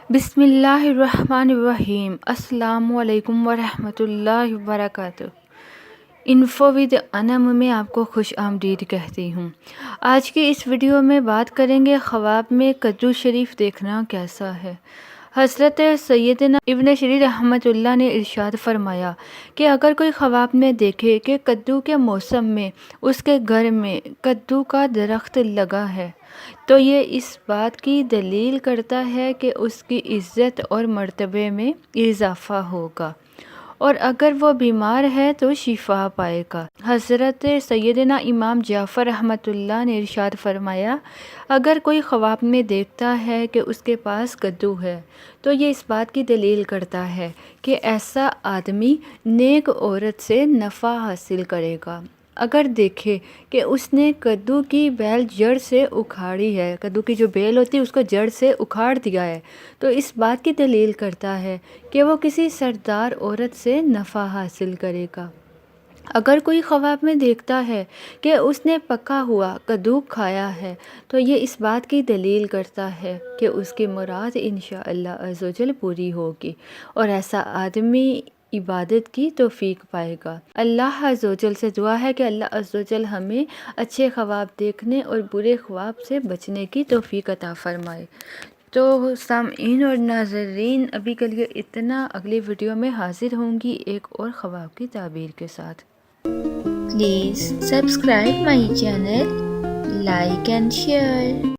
بسم اللہ الرحمن الرحیم۔ السلام علیکم ورحمۃ اللہ وبرکاتہ۔ انفو ود انم میں آپ کو خوش آمدید کہتی ہوں۔ آج کی اس ویڈیو میں بات کریں گے خواب میں کدو شریف دیکھنا کیسا ہے۔ حضرت سیدنا ابن شری رحمۃ اللہ نے ارشاد فرمایا کہ اگر کوئی خواب میں دیکھے کہ کدو کے موسم میں اس کے گھر میں کدو کا درخت لگا ہے تو یہ اس بات کی دلیل کرتا ہے کہ اس کی عزت اور مرتبے میں اضافہ ہوگا، اور اگر وہ بیمار ہے تو شفا پائے گا۔ حضرت سیدنا امام جعفر رحمۃ اللہ نے ارشاد فرمایا، اگر کوئی خواب میں دیکھتا ہے کہ اس کے پاس کدو ہے تو یہ اس بات کی دلیل کرتا ہے کہ ایسا آدمی نیک عورت سے نفع حاصل کرے گا۔ اگر دیکھے کہ اس نے کدو کی بیل جڑ سے اکھاڑی ہے، کدو کی جو بیل ہوتی ہے اس کو جڑ سے اکھاڑ دیا ہے، تو اس بات کی دلیل کرتا ہے کہ وہ کسی سردار عورت سے نفع حاصل کرے گا۔ اگر کوئی خواب میں دیکھتا ہے کہ اس نے پکا ہوا کدو کھایا ہے تو یہ اس بات کی دلیل کرتا ہے کہ اس کی مراد انشاءاللہ عزوجل پوری ہوگی، اور ایسا آدمی عبادت کی توفیق پائے گا۔ اللہ عزوجل سے دعا ہے کہ اللہ عزوجل ہمیں اچھے خواب دیکھنے اور برے خواب سے بچنے کی توفیق عطا فرمائے۔ تو سامعین اور ناظرین، ابھی کے لیے اتنا، اگلی ویڈیو میں حاضر ہوں گی ایک اور خواب کی تعبیر کے ساتھ۔ Please subscribe my channel, like and share.